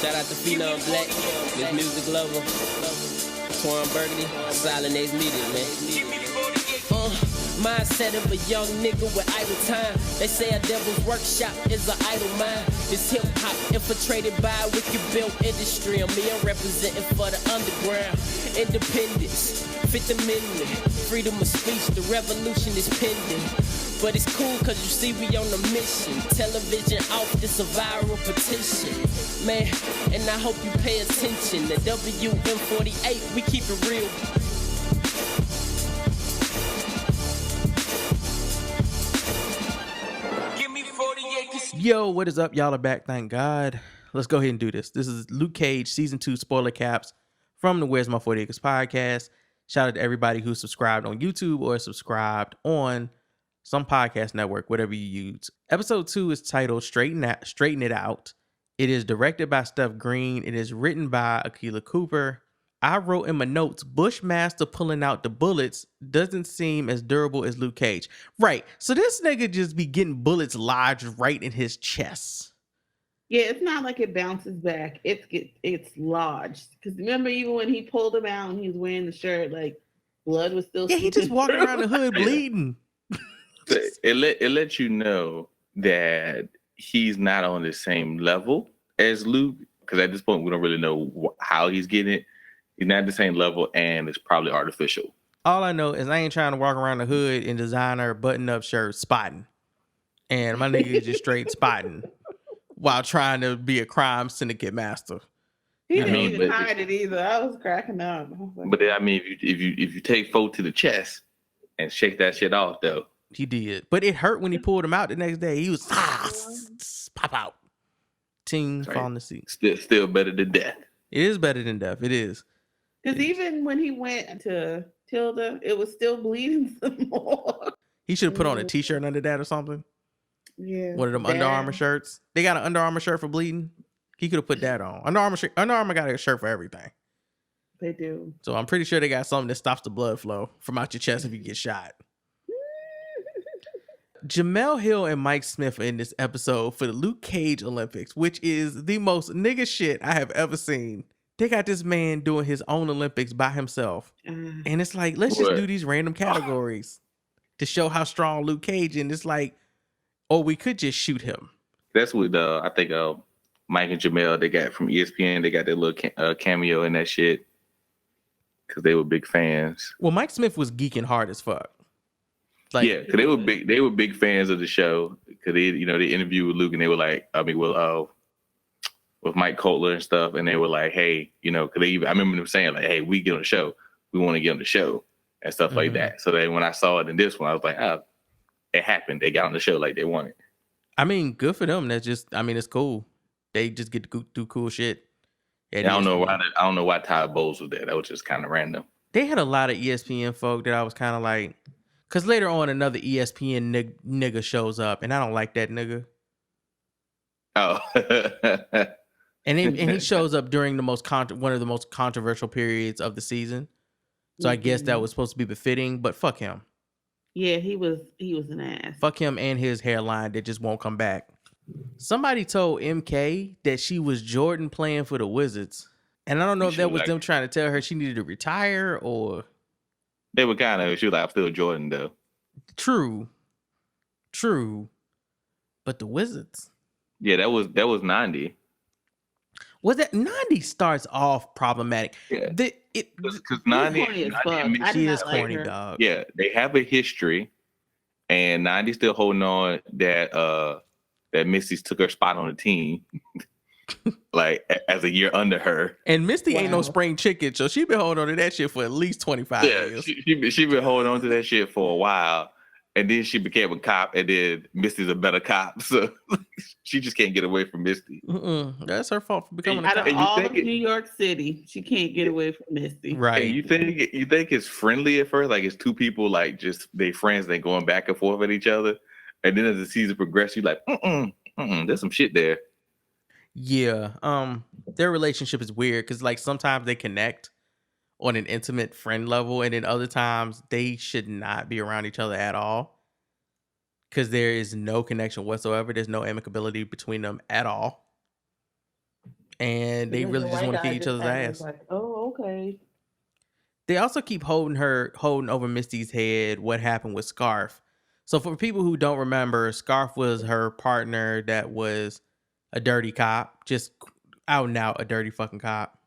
Shout out to Phenom Black, Miss Music Lover, Twan Burgundy, Silent Ace Media, man. Mindset of a young nigga with idle time. They say a devil's workshop is an idle mind. This hip hop infiltrated by a wicked built industry. I'm here representing for the underground. Independence, Fifth Amendment, freedom of speech, the revolution is pending. But it's cool cause you see we on a mission. Television off, this a viral petition. Man, and I hope you pay attention. The WM48, we keep it real. Yo, what is up? Y'all are back, thank God. Let's go ahead and do this. This is Luke Cage Season 2 spoiler caps from the Where's My 40 Acres podcast. Shout out to everybody who subscribed on YouTube or subscribed on some podcast network, whatever you use. Episode 2 is titled Straighten It Out. It is directed by Steph Green. It is written by Akilah Cooper. I wrote in my notes, Bushmaster pulling out the bullets doesn't seem as durable as Luke Cage. Right. So this nigga just be getting bullets lodged right in his chest. Yeah, it's not like it bounces back. It's lodged. Because remember, even when he pulled him out and he was wearing the shirt, like blood was still. Yeah, he just walking around the hood bleeding. It lets you know that he's not on the same level as Luke. Because at this point, we don't really know how he's getting it. He's not at the same level, and it's probably artificial. All I know is I ain't trying to walk around the hood in designer button-up shirts spotting. And my nigga is just straight spotting while trying to be a crime syndicate master. He didn't even hide it either. I was cracking up. But then, I mean, if you take foe to the chest and shake that shit off, though. He did. But it hurt when he pulled him out the next day. He was pop out. Ting, fall in the seat. Still better than death. It is better than death. It is. Because even when he went to Tilda, it was still bleeding some more. He should have put on a t-shirt under that or something. Yeah. One of them Under Armour shirts. They got an Under Armour shirt for bleeding. He could have put that on. Under Armour got a shirt for everything. They do. So I'm pretty sure they got something that stops the blood flow from out your chest if you get shot. Jamel Hill and Mike Smith are in this episode for the Luke Cage Olympics, which is the most nigga shit I have ever seen. They got this man doing his own Olympics by himself. And it's like, let's just do these random categories to show how strong Luke Cage is. And it's like, or we could just shoot him. That's what I think Mike and Jamel, they got from ESPN. They got their little cameo in that shit because they were big fans. Well, Mike Smith was geeking hard as fuck. Like, yeah, because they were big fans of the show. Because they interviewed with Luke and they were like, with Mike Kotler and stuff, and they were like, hey, because I remember them saying like, hey, we get on the show, we want to get on the show and stuff like that. So then when I saw it in this one, I was like, oh, it happened. They got on the show like they wanted. I mean, good for them. That's just, I mean, it's cool. They just get to do cool shit. I don't know why Todd Bowles was there. That was just kind of random. They had a lot of ESPN folk that I was kind of like, because later on another ESPN nigga shows up, and I don't like that nigga. Oh. And he shows up during the one of the most controversial periods of the season. So I guess that was supposed to be befitting, but fuck him. Yeah, he was an ass. Fuck him and his hairline that just won't come back. Somebody told MK that she was Jordan playing for the Wizards. And I don't know if that was them trying to tell her she needed to retire or... They were kind of, she was like, I'm still Jordan though. True. But the Wizards. Yeah, that was 90. Was that 90 starts off problematic? Yeah. Because 90 she is corny, dog. Yeah, they have a history, and 90 still holding on that Misty's took her spot on the team, like as a year under her. And Misty ain't no spring chicken, so she been holding on to that shit for at least 25 years. She been holding on to that shit for a while. And then she became a cop, and then Misty's a better cop. So she just can't get away from Misty. That's her fault for becoming a cop. Out of all of New York City, she can't get away from Misty. Right. And you think it's friendly at first? Like it's two people, like just they friends, they going back and forth at each other. And then as the season progresses, you're like, there's some shit there. Yeah. Their relationship is weird because like sometimes they connect on an intimate friend level, and then other times they should not be around each other at all because there is no connection whatsoever. There's no amicability between them at all. and they Because really the just white want to guy kick each just other's kinda ass. was like, oh, okay. They also keep holding over Misty's head what happened with Scarf. So for people who don't remember, Scarf was her partner that was a dirty cop, just out and out a dirty fucking cop.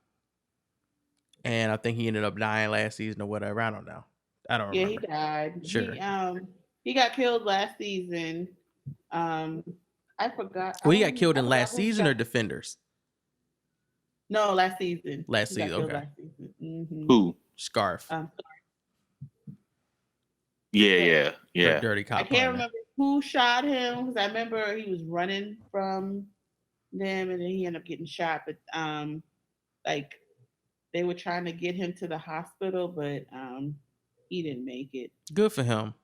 And I think he ended up dying last season or whatever. I don't know. I don't Yeah, remember. he died. Sure. He got killed last season. I forgot. Well, he got killed I in forgot last who he season got- or Defenders? No, last season. Last He got season, killed okay. last season. Mm-hmm. Who? Scarf. Yeah. Her dirty cop I can't partner. remember who shot him because I remember he was running from them and then he ended up getting shot. But like they were trying to get him to the hospital, but he didn't make it. Good for him.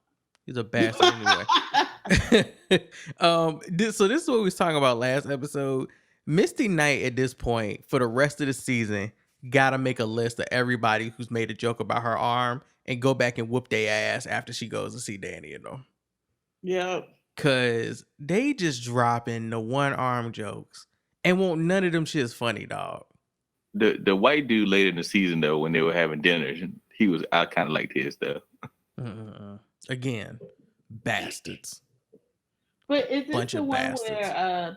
He's a bastard anyway. So this is what we was talking about last episode. Misty Knight at this point for the rest of the season gotta make a list of everybody who's made a joke about her arm and go back and whoop their ass after she goes to see Danny, you know. Yep. Cause they just dropping the one arm jokes and won't none of them shit's funny, dog. The white dude later in the season though, when they were having dinner, I kind of liked his stuff. Again, bastards. But is this Bunch the of one bastards.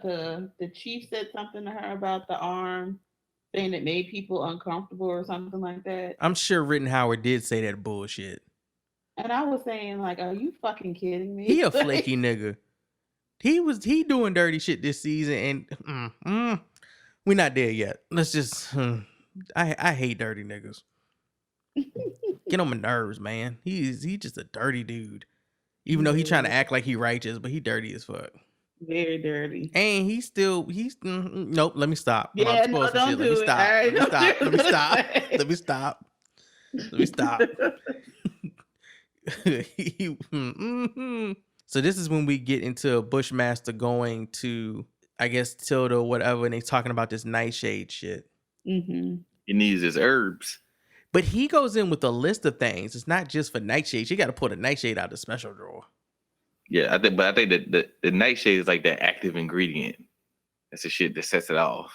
where the chief said something to her about the arm, saying it made people uncomfortable or something like that? I'm sure Rittenhauer did say that bullshit. And I was saying, like, are you fucking kidding me? He a flaky nigga. He doing dirty shit this season, and we're not there yet. Let's just. I hate dirty niggas. Get on my nerves, man. He just a dirty dude. Even though he trying to act like he righteous, but he dirty as fuck. Very dirty. And he's nope. Let me stop. Yeah, no, don't do it. Let me stop. Let me stop. Let me stop. So this is when we get into Bushmaster going to, I guess, Tilda or whatever, and they talking about this nightshade shit. Mm-hmm. He needs his herbs. But he goes in with a list of things. It's not just for nightshade. You got to pull the nightshade out of the special drawer. Yeah, I think that the nightshade is like that active ingredient. That's the shit that sets it off.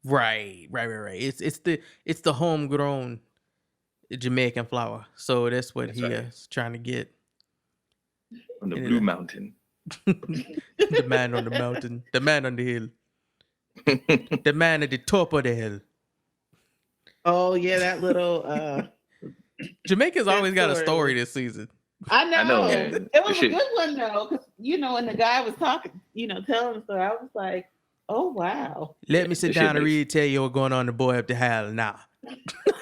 Right. It's the homegrown Jamaican flower. So that's what he is trying to get. From the Blue Mountain. The man on the mountain. The man on the hill. The man at the top of the hill. Oh yeah, that little Jamaica's always got a story this season. I know. Man. It was a good one though, because when the guy was talking, telling the story, I was like, oh wow. Let me sit down and really tell you what's going on in the boy up the hell now.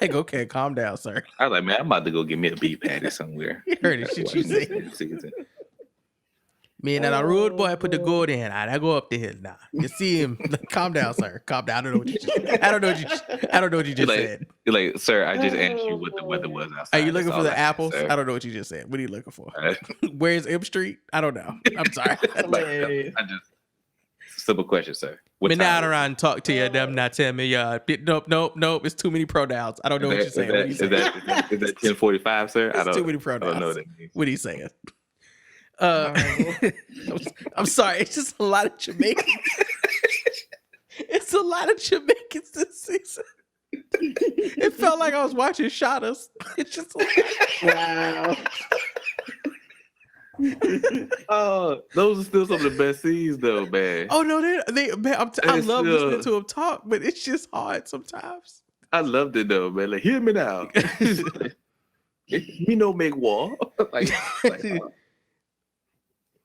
Like, okay, calm down, sir. I was like, man, I'm about to go get me a beef patty somewhere. You heard it, shit you say. Me and that rude boy put the gold in. I go up the hill now. You see him. Calm down, sir. Calm down. I don't know what you just said. You're like, sir, I just asked you what the weather was outside. Are you looking for the apples? Sir. I don't know what you just said. What are you looking for? Where's M Street? I don't know. I'm sorry. Simple question, sir. Me not around and talk to you. Them not tell me. Nope. It's too many pronouns. I don't know what you're saying. Is that 10:45, sir? It's too many pronouns. I don't know what that means. What are you saying? I'm sorry. It's just a lot of Jamaicans. It's a lot of Jamaicans this season. It felt like I was watching Shadows. It's just wow. Oh, those are still some of the best scenes, though, man. Oh no, I love listening to them talk, but it's just hard sometimes. I loved it though, man. Like, hear me now. Me no make war. like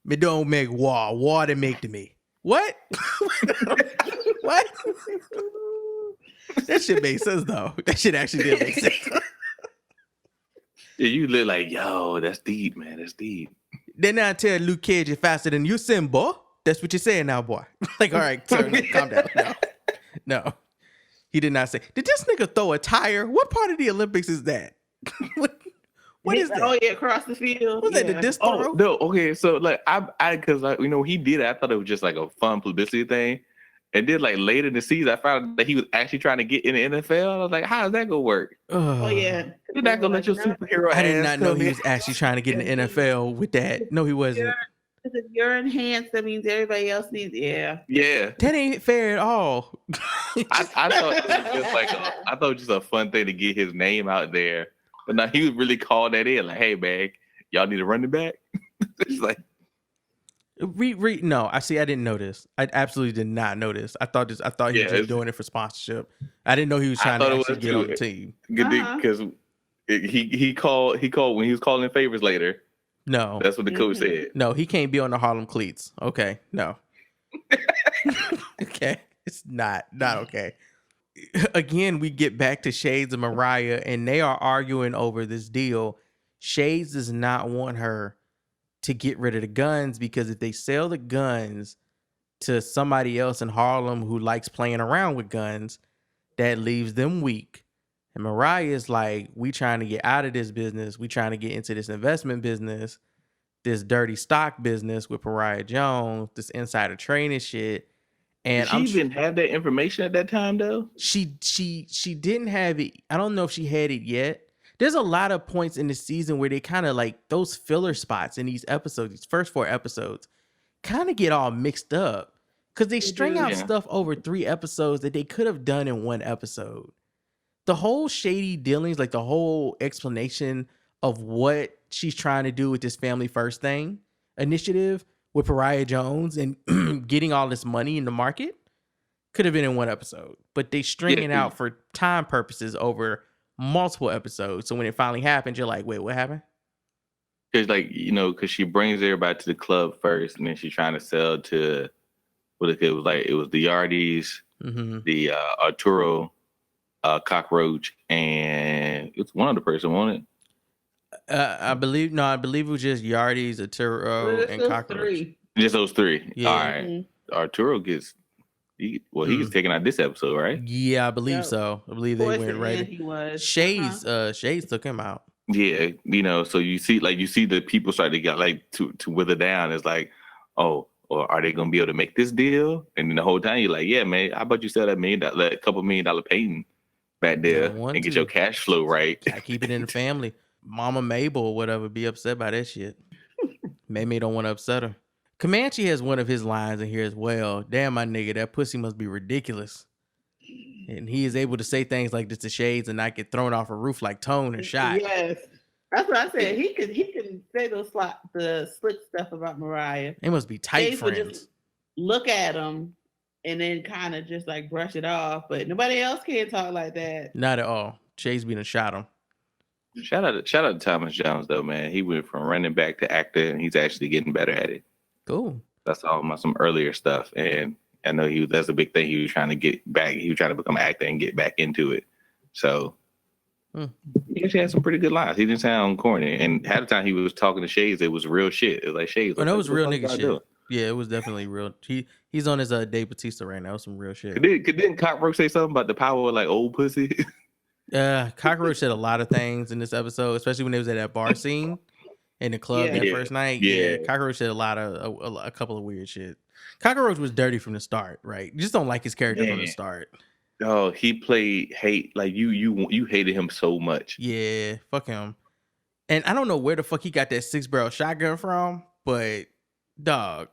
Me don't make war. War they make to me. What? What? That shit made sense though. That shit actually did make sense. Yeah, you look like, yo, that's deep, man. That's deep. Then I tell Luke Cage you're faster than you, Simba. That's what you're saying now, boy. Like, all right, sir, calm down. No. He did not say. Did this nigga throw a tire? What part of the Olympics is that? What is that? Oh yeah, across the field. Was that the disc throw? Oh no, okay. So like because he did it. I thought it was just like a fun publicity thing. And then like later in the season, I found out that he was actually trying to get in the NFL. I was like, how is that gonna work? Oh yeah. You're not gonna let your superhero. I did not know he was actually trying to get in the NFL with that. No, he wasn't. Because if you're enhanced, that means everybody else needs. Yeah. Yeah. That ain't fair at all. I thought it was just like I thought it was just a fun thing to get his name out there. But now he was really called that in, like, hey man, y'all need a running back. It's like No, I didn't notice. I absolutely did not notice. I thought he was just doing it for sponsorship. I didn't know he was trying to actually get on the team. Because he called when he was calling favors later. No, that's what the coach said. No, he can't be on the Harlem Cleats. Okay, no. Okay, it's not okay. Again, we get back to Shades and Mariah, and they are arguing over this deal. Shades does not want her to get rid of the guns because if they sell the guns to somebody else in Harlem who likes playing around with guns, that leaves them weak. And Mariah is like, we trying to get out of this business. We trying to get into this investment business, this dirty stock business with Mariah Jones, this insider trading shit. And did she even have that information at that time though? She didn't have it. I don't know if she had it yet. There's a lot of points in the season where they kind of like those filler spots in these episodes, these first 4 episodes, kind of get all mixed up because they string out stuff over 3 episodes that they could have done in 1 episode. The whole shady dealings, like the whole explanation of what she's trying to do with this family first thing initiative with Mariah Jones and getting all this money in the market could have been in 1 episode, but they string it out for time purposes over multiple episodes. So when it finally happens, you're like, wait, what happened? Because because she brings everybody to the club first, and then she's trying to sell to what it was like. It was the Yardis, the Arturo, Cockroach, and it's one other person, wasn't it? I believe it was just Yardis, Arturo, and Cockroach. 3. Just those 3. Yeah. All right. Arturo gets he gets taken out this episode, right? Yeah, I believe so. I believe they went right. He was. Shades took him out. Yeah, so you see the people start to get like to wither down. It's like, oh, or are they gonna be able to make this deal? And then the whole time you're like, yeah, man, how about you sell that couple $1 million painting back there and get your cash flow right? I keep it in the family. Mama Mabel or whatever be upset by that shit. Mamie don't want to upset her. Comanche has one of his lines in here as well. Damn, my nigga, that pussy must be ridiculous. And he is able to say things like this to Shades and not get thrown off a roof like Tone and shot. Yes. That's what I said. He can say the slick stuff about Mariah. They must be tight Shades friends. would just look at him and then kind of just like brush it off. But nobody else can talk like that. Not at all. Shades being a shot him. Shout out to Thomas Jones though, man. He went from running back to actor, and he's actually getting better at it. Cool. That's all about some earlier stuff, and I know that's a big thing. He was trying to get back. He was trying to become an actor and get back into it. So he actually had some pretty good lines. He didn't sound corny, and half the time he was talking to Shades, it was real shit. It was like Shades. That was real nigga shit. Yeah, it was definitely real. He's on his Dave Bautista right now. Some real shit. Didn't Cockroach say something about the power of like old pussy? Cockroach said a lot of things in this episode, especially when they was at that bar scene in the club that first night. Yeah, Cockroach said a couple of weird shit. Cockroach was dirty from the start, right? You just don't like his character from the start. Oh, he played hate like you hated him so much. Yeah, fuck him. And I don't know where the fuck he got that 6-barrel shotgun from, but dog,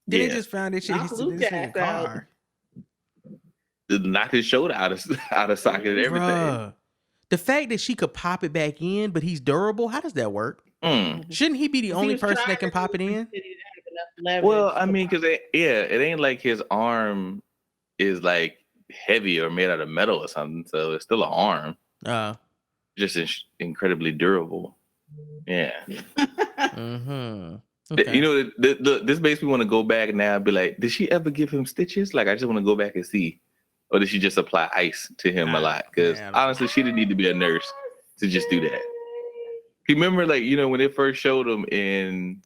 they just found that shit. He's in the car. Knock his shoulder out of socket and everything. Bruh. The fact that she could pop it back in, but he's durable, how does that work? Shouldn't he be the only person that can pop it in? Well, I mean, because it ain't like his arm is like heavy or made out of metal or something, so it's still an arm. Just incredibly durable. Yeah. Okay. You know, this makes me want to go back now and be like, did she ever give him stitches? Like, I just want to go back and see. Or did she just apply ice to him a lot? Because honestly, she didn't need to be a nurse to just do that. You remember, like, you know, when they first showed him in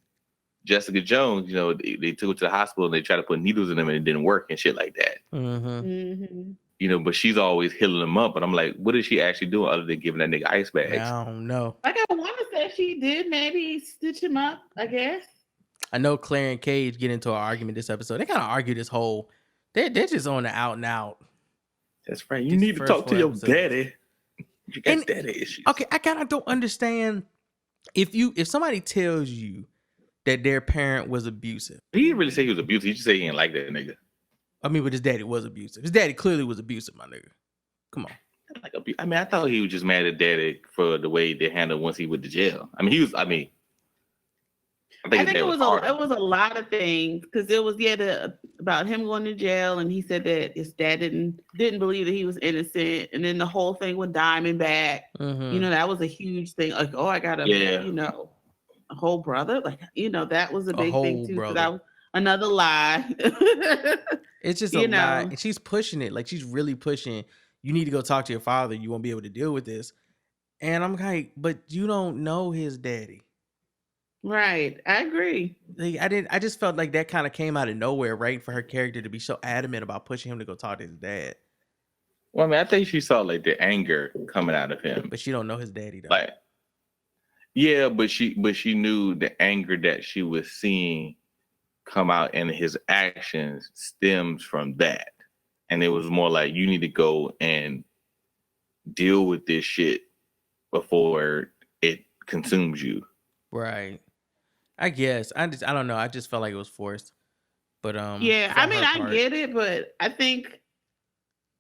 Jessica Jones, you know, they took her to the hospital and they tried to put needles in him and it didn't work and shit like that. You know, but she's always healing him up. But I'm like, what is she actually doing other than giving that nigga ice bags? I don't know. Like, I want to say she did maybe stitch him up, I guess. I know Claire and Cage get into an argument this episode. They kind of argue this whole, they're just on the out and out. That's right. You need to talk to your daddy. You got daddy issues. Okay, I kind of don't understand if somebody tells you that their parent was abusive. He didn't really say he was abusive. He just said he didn't like that nigga. I mean, but his daddy was abusive. His daddy clearly was abusive, my nigga. Come on. Like, I mean, I thought he was just mad at daddy for the way they handled once he went to jail. I mean, he was. I mean, I think it was a lot of things because it was about him going to jail, and he said that his dad didn't believe that he was innocent, and then the whole thing with Diamondback, that was a huge thing. Like, oh, I got a a whole brother, like that was a big thing too. So that was another lie. It's just a lie, and she's pushing it. Like she's really pushing. You need to go talk to your father. You won't be able to deal with this. And I'm like, but you don't know his daddy. Right. I agree. Like, I just felt like that kind of came out of nowhere, right? For her character to be so adamant about pushing him to go talk to his dad. Well, I mean, I think she saw like the anger coming out of him. But she don't know his daddy though. Like, yeah, but she knew the anger that she was seeing come out in his actions stems from that. And it was more like, you need to go and deal with this shit before it consumes you. Right. I guess. I don't know. I just felt like it was forced. But yeah, I mean, I get it, but I think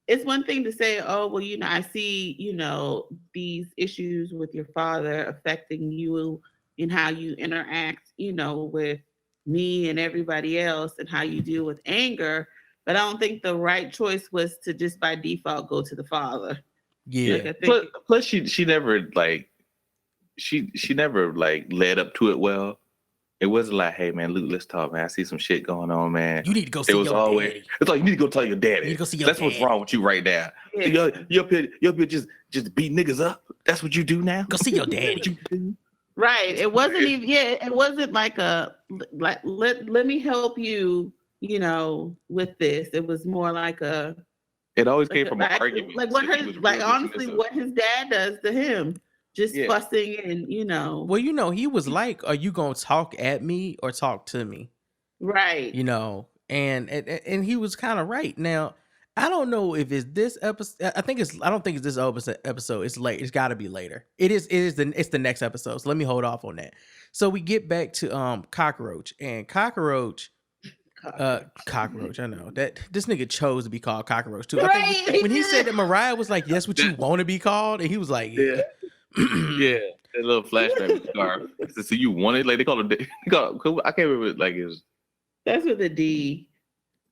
it's one thing to say, oh, well, I see, these issues with your father affecting you and how you interact, with me and everybody else and how you deal with anger. But I don't think the right choice was to just by default go to the father. Yeah. Plus she never like she never like led up to it well. It wasn't like, hey man, Luke, let's talk, man. I see some shit going on, man. You need to go see your daddy. It's like you need to go tell your daddy. You need to go see your That's daddy. what's wrong with you right now. Yeah. You're up here just beat niggas up. That's what you do now. Go see your daddy. Right. It wasn't even. Yeah. It wasn't like let me help you. With this, it was more like a. It always came from an argument. Honestly, what his dad does to him, just fussing and Well, he was like, "Are you gonna talk at me or talk to me?" Right. And he was kind of right. Now, I don't know if it's this episode. I don't think it's this episode. It's late. It's got to be later. It's the next episode. So let me hold off on that. So we get back to Cockroach and Cockroach. Cockroach. I know that this nigga chose to be called Cockroach too. Right, I think when he said that, Mariah was like, "Yes, what you want to be called," and he was like, "Yeah." Yeah, that little flashback with the scarf. So you wanted like they call it. I can't remember like it was. That's with a D.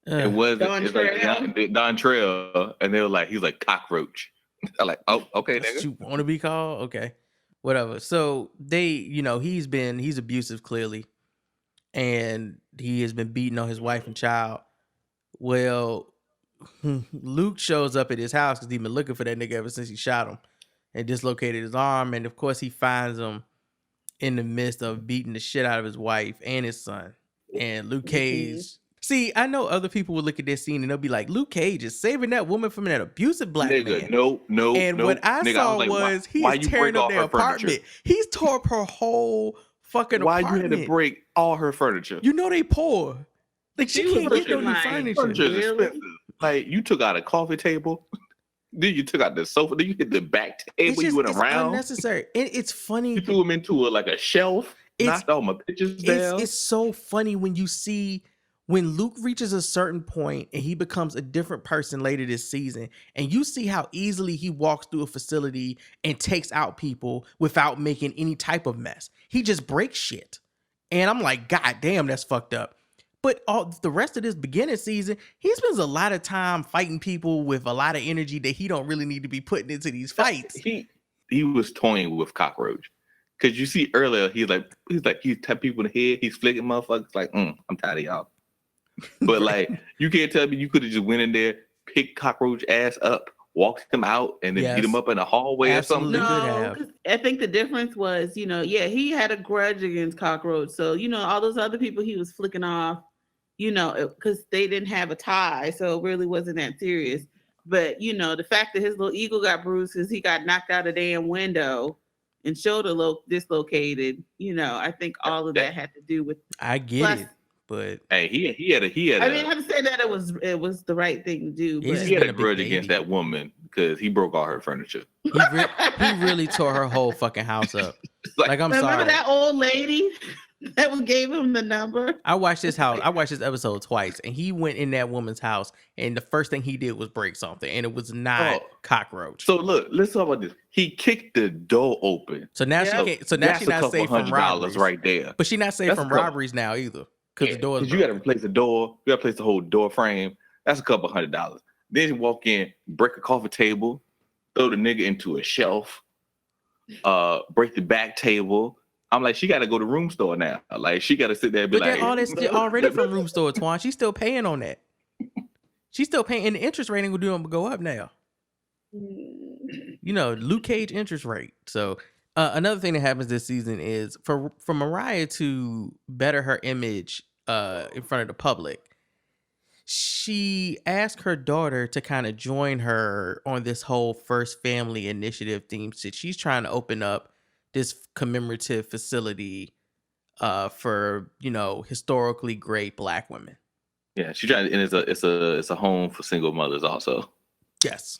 It was Don Trail, and they were like, he's like Cockroach. I'm like, oh, okay, nigga. What you want to be called? Okay, whatever. So they, he's abusive clearly, and he has been beating on his wife and child. Well, Luke shows up at his house because he's been looking for that nigga ever since he shot him and dislocated his arm, and of course he finds him in the midst of beating the shit out of his wife and his son. And Luke Cage. See, I know other people will look at this scene and they'll be like, Luke Cage is saving that woman from that abusive black man. No. And what I saw was he's tearing up their apartment. He's tore up her whole fucking apartment. Why you had to break all her furniture? They poor. Like she can't get no new furniture. Furniture is expensive. Like you took out a coffee table. Then you took out the sofa. Then you hit the back table. You went around. It's unnecessary. And it's funny. You threw him into a shelf. Knocked all my pictures down. It's so funny when you see when Luke reaches a certain point and he becomes a different person later this season, and you see how easily he walks through a facility and takes out people without making any type of mess. He just breaks shit. And I'm like, God damn, that's fucked up. But all the rest of this beginning season, he spends a lot of time fighting people with a lot of energy that he don't really need to be putting into these fights. He was toying with Cockroach. Cause you see earlier, he's tapping people in the head, he's flicking motherfuckers like, I'm tired of y'all. But like, you can't tell me you could have just went in there, picked Cockroach ass up, walked him out, and then beat him up in the hallway or something. No, I think the difference was, he had a grudge against Cockroach. So, all those other people he was flicking off, because they didn't have a tie. So it really wasn't that serious. But, the fact that his little eagle got bruised because he got knocked out a damn window and shoulder dislocated, I think all of that had to do with. I get it, but hey, he had. I mean, I'm saying that it was the right thing to do. But he had a grudge against that woman because he broke all her furniture. He really tore her whole fucking house up. Like I'm remember sorry. That old lady. That one gave him the number. I watched this episode twice, and he went in that woman's house, and the first thing he did was break something, and it was not cockroach. So look, let's talk about this. He kicked the door open. So now Yeah. she can't. So now That's she's a not couple safe from $100 robberies, right there. but she's not safe That's from a couple- robberies now either, because the door's Because you got to replace the door. You got to replace the whole door frame. That's a couple $100. Then you walk in, break a coffee table, throw the nigga into a shelf, break the back table. I'm like, she got to go to room store now. Like, she got to sit there and be But like, all that's already from room store, Twan. She's still paying on that. She's still paying, and the interest rate ain't gonna do nothing but go up now. You know, Luke Cage interest rate. So another thing that happens this season is for Mariah to better her image in front of the public, she asked her daughter to kind of join her on this whole First Family Initiative theme. She's trying to open up this commemorative facility for, you know, historically great Black women. yeah, she trying, and it's a home for single mothers also. Yes.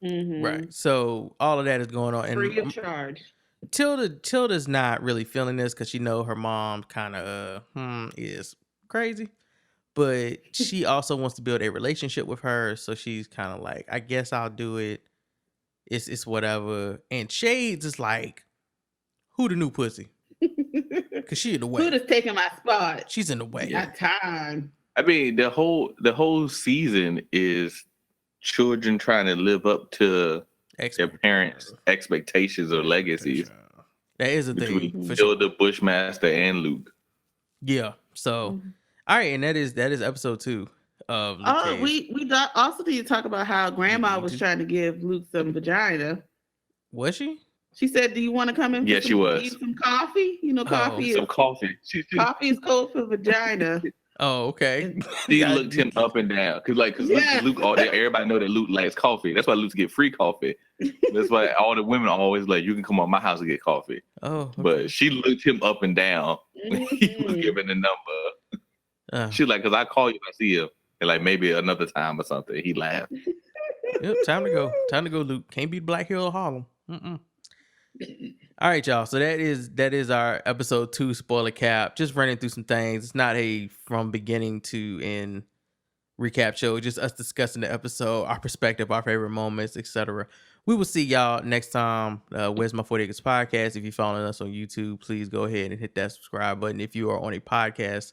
Mm-hmm. Right. So all of that is going on. Free And of charge. Tilda's not really feeling this because she know her mom kind of is crazy. But she also wants to build a relationship with her. So she's kind of like, I guess I'll do it. It's whatever. And Shades is like, who the new pussy? Because she in the way. Who just taking my spot? She's in the way. Got time. I mean, the whole season is children trying to live up to their parents' expectations or legacies. That is a thing. Between For sure. Hilda, Bushmaster, and Luke. Yeah. So, all right, and that is episode 2 of Luke Cage. We also need to talk about how Grandma was trying to give Luke some vagina. Was she? She said, "Do you want to come in? Yeah, she was. Eat some coffee. You know, coffee Some is coffee. coffee is code for vagina." Oh, okay. She looked him up and down because Luke, everybody know that Luke likes coffee. That's why Luke get free coffee. That's why all the women are always like, you can come on my house and get coffee. Oh, okay. But she looked him up and down when he was giving the number. She's like, because I call you if I see him, and like maybe another time or something. He laughed. Yep, time to go. Time to go, Luke. Can't beat Black Hill of Harlem. All right, y'all. So that is our episode 2 spoiler cap. Just running through some things. It's not a from beginning to end recap show. Just us discussing the episode, our perspective, our favorite moments, etc. We will see y'all next time. Where's My 40 Acres Podcast? If you're following us on YouTube, please go ahead and hit that subscribe button. If you are on a podcast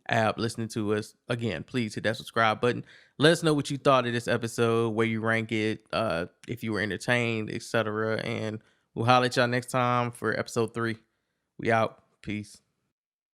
app listening to us, again, please hit that subscribe button. Let us know what you thought of this episode, where you rank it, if you were entertained, etc. And we'll holler at y'all next time for episode 3. We out. Peace.